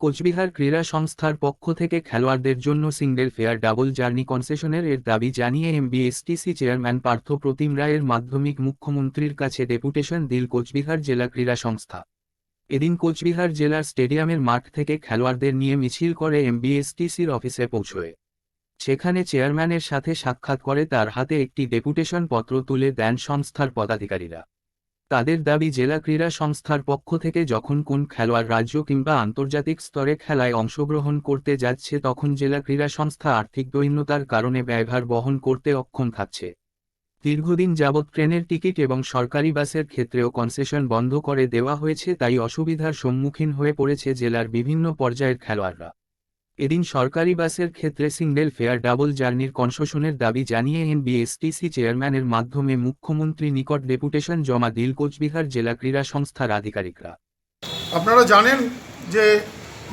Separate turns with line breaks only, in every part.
কোচবিহার ক্রীড়া সংস্থার পক্ষ থেকে খেলোয়াড়দের জন্য সিঙ্গেল ফেয়ার ডাবল জার্নি কনসেশনের এর দাবি জানিয়ে এমবিএসটিসি চেয়ারম্যান পার্থ প্রতিম রায়ের মাধ্যমিক মুখ্যমন্ত্রীর কাছে ডেপুটেশন দিল কোচবিহার জেলা ক্রীড়া সংস্থা। এদিন কোচবিহার জেলার স্টেডিয়ামের মাঠ থেকে খেলোয়াড়দের নিয়ে মিছিল করে এমবিএসটিসির অফিসে পৌঁছয়। সেখানে চেয়ারম্যানের সাথে সাক্ষাৎ করে তার হাতে একটি ডেপুটেশন পত্র তুলে দেন সংস্থার পদাধিকারীরা। তাদের দাবি, জেলা ক্রীড়া সংস্থার পক্ষ থেকে যখন কোন খেলোয়াড় রাজ্য কিংবা আন্তর্জাতিক স্তরে খেলায় অংশগ্রহণ করতে যাচ্ছে তখন জেলা ক্রীড়া সংস্থা আর্থিক দৈন্যতার কারণে ব্যয়ভার বহন করতে অক্ষম থাকছে। দীর্ঘদিন যাবৎ ট্রেনের টিকিট এবং সরকারি বাসের ক্ষেত্রেও কনসেশন বন্ধ করে দেওয়া হয়েছে, তাই অসুবিধার সম্মুখীন হয়ে পড়েছে জেলার বিভিন্ন পর্যায়ের খেলোয়াড়রা। এদিন সরকারি বাসের ক্ষেত্রে সিঙ্গেল ফেয়ার ডাবল জার্নির কনসেশনের দাবি জানিয়ে এনবিএসটিসি চেয়ারম্যানের মাধ্যমে মুখ্যমন্ত্রী নিকট ডেপুটেশন জমা দিল কোচবিহার জেলা ক্রীড়া সংস্থার আধিকারিকরা।
আপনারা জানেন যে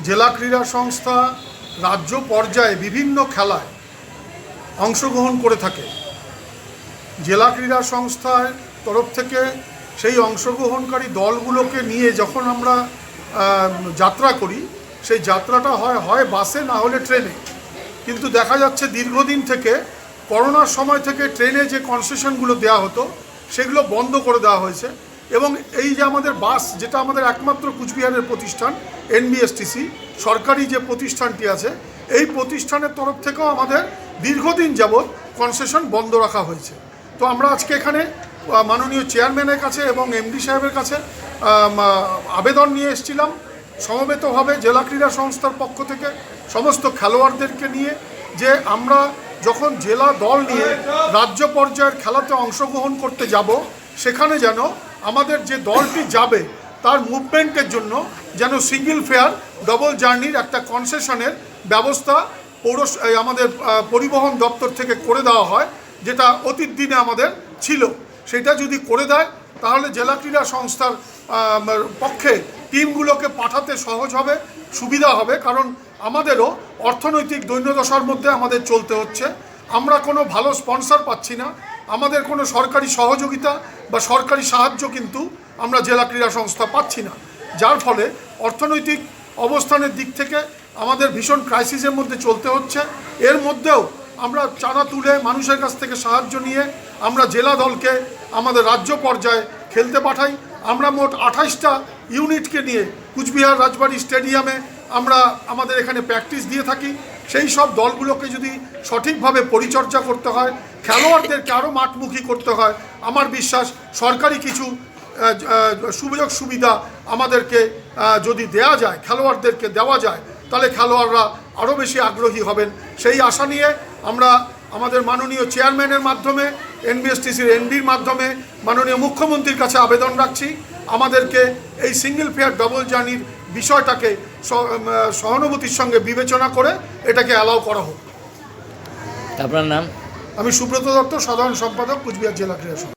জেলা ক্রীড়া সংস্থা রাজ্য পর্যায়ে বিভিন্ন খেলায় অংশগ্রহণ করে থাকে। জেলা ক্রীড়া সংস্থার তরফ থেকে সেই অংশগ্রহণকারী দলগুলোকে নিয়ে যখন আমরা যাত্রা করি, সেই যাত্রাটা হয় বাসে না হলে ট্রেনে। কিন্তু দেখা যাচ্ছে দীর্ঘদিন থেকে করোনার সময় থেকে ট্রেনে যে কনসেশনগুলো দেওয়া হতো সেগুলো বন্ধ করে দেওয়া হয়েছে। এবং এই যে আমাদের বাস, যেটা আমাদের একমাত্র কুচবিহারের প্রতিষ্ঠান এনবিএসটিসি সরকারি যে প্রতিষ্ঠানটি আছে, এই প্রতিষ্ঠানের তরফ থেকেও আমাদের দীর্ঘদিন যাবৎ কনসেশন বন্ধ রাখা হয়েছে। তো আমরা আজকে এখানে মাননীয় চেয়ারম্যানের কাছে এবং এমডি সাহেবের কাছে আবেদন নিয়ে এসেছিলাম সমবেতভাবে জেলা ক্রীড়া সংস্থার পক্ষ থেকে সমস্ত খেলোয়াড়দেরকে নিয়ে, যে আমরা যখন জেলা দল নিয়ে রাজ্য পর্যায়ের খেলাতে অংশগ্রহণ করতে যাব, সেখানে যেন আমাদের যে দলটি যাবে তার মুভমেন্টের জন্য যেন সিঙ্গেল ফেয়ার ডবল জার্নির একটা কনসেশনের ব্যবস্থা আমাদের পরিবহন দপ্তর থেকে করে দেওয়া হয়, যেটা অতীত দিনে আমাদের ছিল। সেটা যদি করে দেয় তাহলে জেলা ক্রীড়া সংস্থার পক্ষে টিমগুলোকে পাঠাতে সহজ হবে, সুবিধা হবে। কারণ আমাদেরও অর্থনৈতিক দৈন্যদশার মধ্যে আমাদের চলতে হচ্ছে। আমরা কোনো ভালো স্পন্সর পাচ্ছি না, আমাদের কোনো সরকারি সহযোগিতা বা সরকারি সাহায্য কিন্তু আমরা জেলা ক্রীড়া সংস্থা পাচ্ছি না, যার ফলে অর্থনৈতিক অবস্থানের দিক থেকে আমাদের ভীষণ ক্রাইসিসের মধ্যে চলতে হচ্ছে। এর মধ্যেও আমরা চাঁদা তুলে মানুষের কাছ থেকে সাহায্য নিয়ে আমরা জেলা দলকে আমাদের রাজ্য পর্যায়ে খেলতে পাঠাই। আমরা মোট 28টা ইউনিটকে নিয়ে কুচবিহার রাজবাড়ি স্টেডিয়ামে আমরা আমাদের এখানে প্র্যাকটিস দিয়ে থাকি। সেই সব দলগুলোকে যদি সঠিকভাবে পরিচর্যা করতে হয়, খেলোয়াড়দেরকে আরও মাঠমুখী করতে হয়, আমার বিশ্বাস সরকারি কিছু সুযোগ সুবিধা আমাদেরকে যদি দেওয়া যায়, খেলোয়াড়দেরকে দেওয়া যায়, তাহলে খেলোয়াড়রা আরও বেশি আগ্রহী হবেন। সেই আশা নিয়ে আমরা আমাদের মাননীয় চেয়ারম্যানের মাধ্যমে, এনবিএসটিসির এমডির মাধ্যমে মাননীয় মুখ্যমন্ত্রীর কাছে আবেদন রাখছি, আমাদেরকে এই সিঙ্গেল ফেয়ার ডবল জার্নির বিষয়টাকে সহানুভূতির সঙ্গে বিবেচনা করে এটাকে অ্যালাউ করা হোক।
আপনার নাম?
আমি সুব্রত দত্ত, সাধারণ সম্পাদক, কুচবিহার জেলা ক্রীড়া সংস্থা।